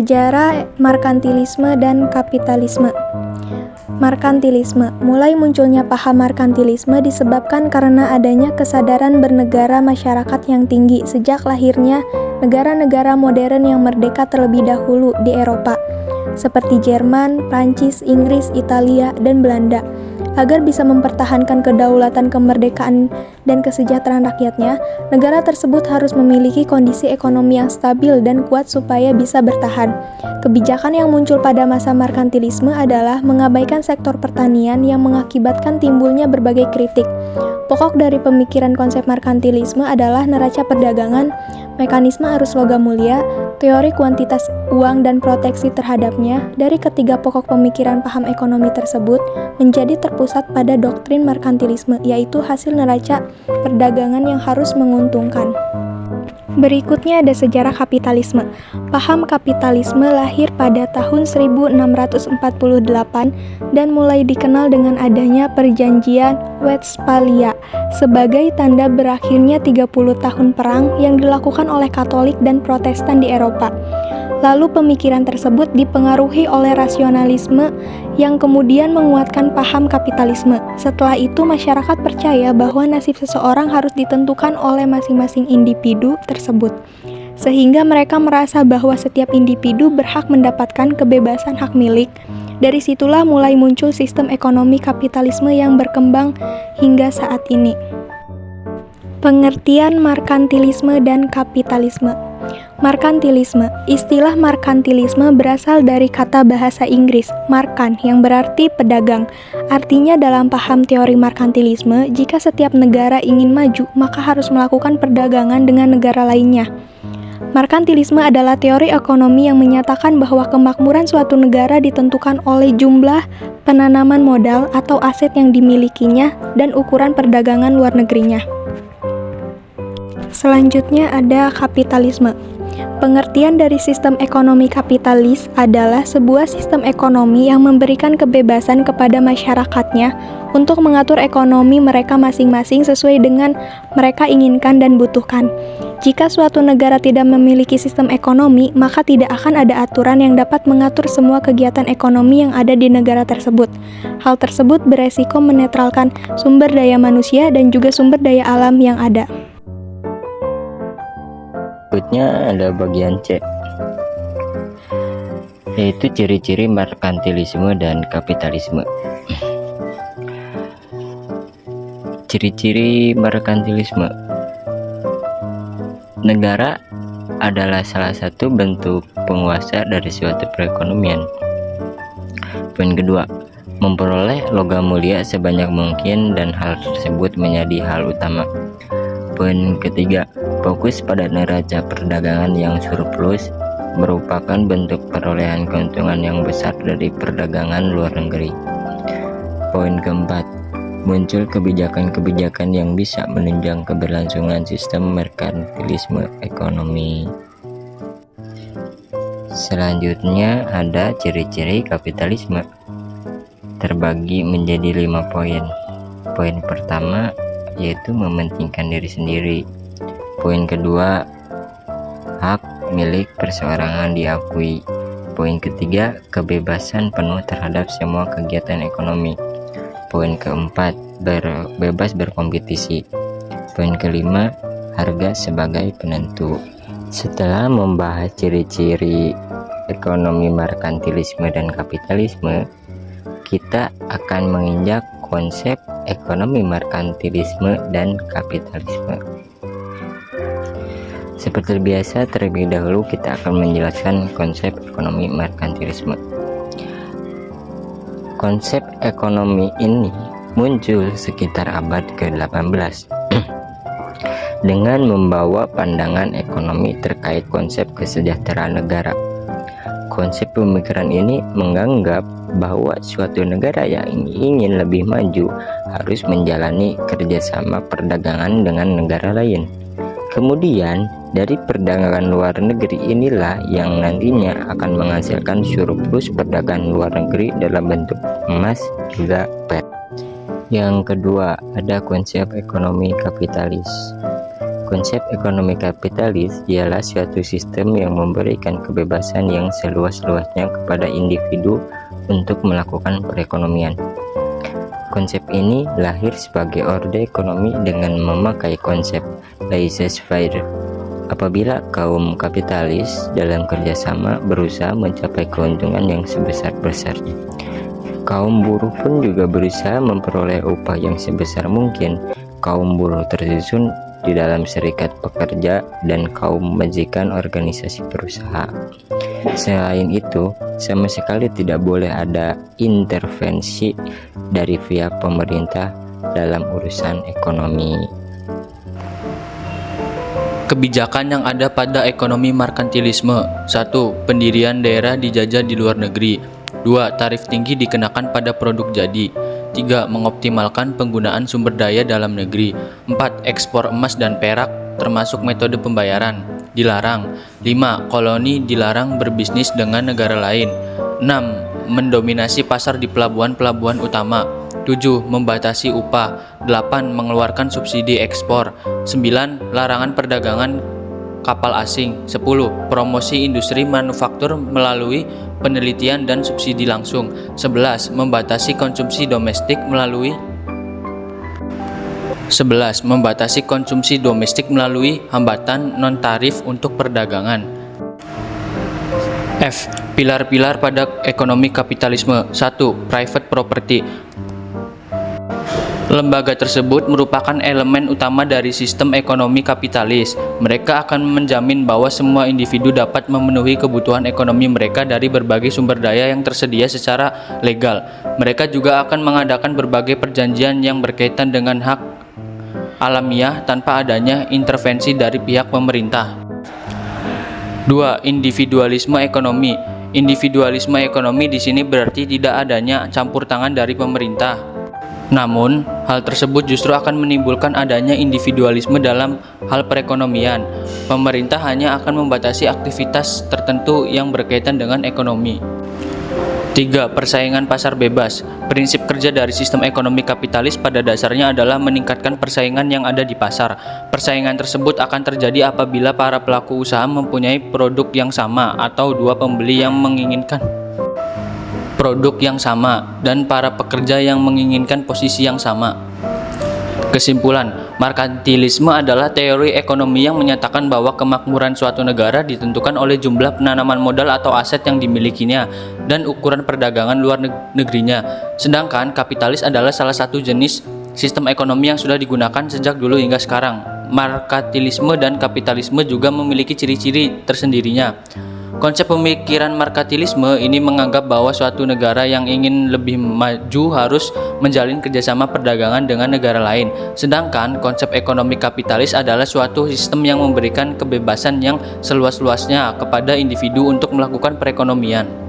Sejarah merkantilisme dan kapitalisme. Merkantilisme. Mulai munculnya paham merkantilisme disebabkan karena adanya kesadaran bernegara masyarakat yang tinggi sejak lahirnya negara-negara modern yang merdeka terlebih dahulu di Eropa, seperti Jerman, Prancis, Inggris, Italia, dan Belanda. Agar bisa mempertahankan kedaulatan, kemerdekaan, dan kesejahteraan rakyatnya, negara tersebut harus memiliki kondisi ekonomi yang stabil dan kuat supaya bisa bertahan. Kebijakan yang muncul pada masa merkantilisme adalah mengabaikan sektor pertanian yang mengakibatkan timbulnya berbagai kritik. Pokok dari pemikiran konsep merkantilisme adalah neraca perdagangan, mekanisme arus logam mulia, teori kuantitas uang dan proteksi terhadapnya. Dari ketiga pokok pemikiran paham ekonomi tersebut menjadi terpusat pada doktrin merkantilisme, yaitu hasil neraca perdagangan yang harus menguntungkan. Berikutnya ada sejarah kapitalisme. Paham kapitalisme lahir pada tahun 1648 dan mulai dikenal dengan adanya Perjanjian Westphalia sebagai tanda berakhirnya 30 tahun perang yang dilakukan oleh Katolik dan Protestan di Eropa. Lalu pemikiran tersebut dipengaruhi oleh rasionalisme yang kemudian menguatkan paham kapitalisme. Setelah itu masyarakat percaya bahwa nasib seseorang harus ditentukan oleh masing-masing individu tersebut. Sehingga mereka merasa bahwa setiap individu berhak mendapatkan kebebasan hak milik. Dari situlah mulai muncul sistem ekonomi kapitalisme yang berkembang hingga saat ini. Pengertian merkantilisme dan kapitalisme. Merkantilisme. Istilah merkantilisme berasal dari kata bahasa Inggris markan yang berarti pedagang. Artinya dalam paham teori merkantilisme, jika setiap negara ingin maju, maka harus melakukan perdagangan dengan negara lainnya. Merkantilisme adalah teori ekonomi yang menyatakan bahwa kemakmuran suatu negara ditentukan oleh jumlah penanaman modal atau aset yang dimilikinya dan ukuran perdagangan luar negerinya. Selanjutnya ada kapitalisme. Pengertian dari sistem ekonomi kapitalis adalah sebuah sistem ekonomi yang memberikan kebebasan kepada masyarakatnya untuk mengatur ekonomi mereka masing-masing sesuai dengan mereka inginkan dan butuhkan. Jika suatu negara tidak memiliki sistem ekonomi, maka tidak akan ada aturan yang dapat mengatur semua kegiatan ekonomi yang ada di negara tersebut. Hal tersebut beresiko menetralkan sumber daya manusia dan juga sumber daya alam yang ada. Berikutnya ada bagian C, yaitu ciri-ciri merkantilisme dan kapitalisme. Ciri-ciri merkantilisme. Negara adalah salah satu bentuk penguasa dari suatu perekonomian. Poin kedua, memperoleh logam mulia sebanyak mungkin dan hal tersebut menjadi hal utama. Poin ketiga, fokus pada neraca perdagangan yang surplus merupakan bentuk perolehan keuntungan yang besar dari perdagangan luar negeri. Poin keempat, muncul kebijakan-kebijakan yang bisa menunjang keberlangsungan sistem merkantilisme ekonomi. Selanjutnya ada ciri-ciri kapitalisme. Terbagi menjadi 5 poin. Poin pertama yaitu mementingkan diri sendiri. Poin kedua, hak milik perseorangan diakui. Poin ketiga, kebebasan penuh terhadap semua kegiatan ekonomi. Poin keempat, bebas berkompetisi. Poin kelima, harga sebagai penentu. Setelah membahas ciri-ciri ekonomi merkantilisme dan kapitalisme, kita akan menginjak konsep ekonomi merkantilisme dan kapitalisme. Seperti biasa, terlebih dahulu kita akan menjelaskan konsep ekonomi merkantilisme. Konsep ekonomi ini muncul sekitar abad ke-18 dengan membawa pandangan ekonomi terkait konsep kesejahteraan negara. Konsep pemikiran ini menganggap bahwa suatu negara yang ingin lebih maju harus menjalani kerjasama perdagangan dengan negara lain. Kemudian, dari perdagangan luar negeri inilah yang nantinya akan menghasilkan surplus perdagangan luar negeri dalam bentuk emas juga perak. Yang kedua, ada konsep ekonomi kapitalis. Konsep ekonomi kapitalis ialah suatu sistem yang memberikan kebebasan yang seluas-luasnya kepada individu untuk melakukan perekonomian. Konsep ini lahir sebagai orde ekonomi dengan memakai konsep laissez-faire. Apabila kaum kapitalis dalam kerjasama berusaha mencapai keuntungan yang sebesar-besarnya, kaum buruh pun juga berusaha memperoleh upah yang sebesar mungkin. Kaum buruh tersusun di dalam serikat pekerja dan kaum majikan organisasi perusahaan. Selain itu, sama sekali tidak boleh ada intervensi dari pihak pemerintah dalam urusan ekonomi. Kebijakan yang ada pada ekonomi merkantilisme. 1. Pendirian daerah dijajah di luar negeri. 2. Tarif tinggi dikenakan pada produk jadi. 3. Mengoptimalkan penggunaan sumber daya dalam negeri. 4. Ekspor emas dan perak termasuk metode pembayaran dilarang. 5. Koloni dilarang berbisnis dengan negara lain. 6. Mendominasi pasar di pelabuhan-pelabuhan utama. 7. Membatasi upah. 8. Mengeluarkan subsidi ekspor. 9. Larangan perdagangan kapal asing. 10. Promosi industri manufaktur melalui penelitian dan subsidi langsung. 11. Membatasi konsumsi domestik melalui hambatan non-tarif untuk perdagangan. F. Pilar-pilar pada ekonomi kapitalisme. 1. Private property. Lembaga tersebut merupakan elemen utama dari sistem ekonomi kapitalis. Mereka akan menjamin bahwa semua individu dapat memenuhi kebutuhan ekonomi mereka dari berbagai sumber daya yang tersedia secara legal. Mereka juga akan mengadakan berbagai perjanjian yang berkaitan dengan hak alamiah tanpa adanya intervensi dari pihak pemerintah. 2. Individualisme ekonomi. Individualisme ekonomi di sini berarti tidak adanya campur tangan dari pemerintah. Namun, hal tersebut justru akan menimbulkan adanya individualisme dalam hal perekonomian. Pemerintah hanya akan membatasi aktivitas tertentu yang berkaitan dengan ekonomi. 3. Persaingan pasar bebas. Prinsip kerja dari sistem ekonomi kapitalis pada dasarnya adalah meningkatkan persaingan yang ada di pasar. Persaingan tersebut akan terjadi apabila para pelaku usaha mempunyai produk yang sama atau dua pembeli yang menginginkan produk yang sama dan para pekerja yang menginginkan posisi yang sama. Kesimpulan, merkantilisme adalah teori ekonomi yang menyatakan bahwa kemakmuran suatu negara ditentukan oleh jumlah penanaman modal atau aset yang dimilikinya dan ukuran perdagangan luar negerinya. Sedangkan kapitalis adalah salah satu jenis sistem ekonomi yang sudah digunakan sejak dulu hingga sekarang. Merkantilisme dan kapitalisme juga memiliki ciri-ciri tersendirinya. Konsep pemikiran merkantilisme ini menganggap bahwa suatu negara yang ingin lebih maju harus menjalin kerjasama perdagangan dengan negara lain. Sedangkan konsep ekonomi kapitalis adalah suatu sistem yang memberikan kebebasan yang seluas-luasnya kepada individu untuk melakukan perekonomian.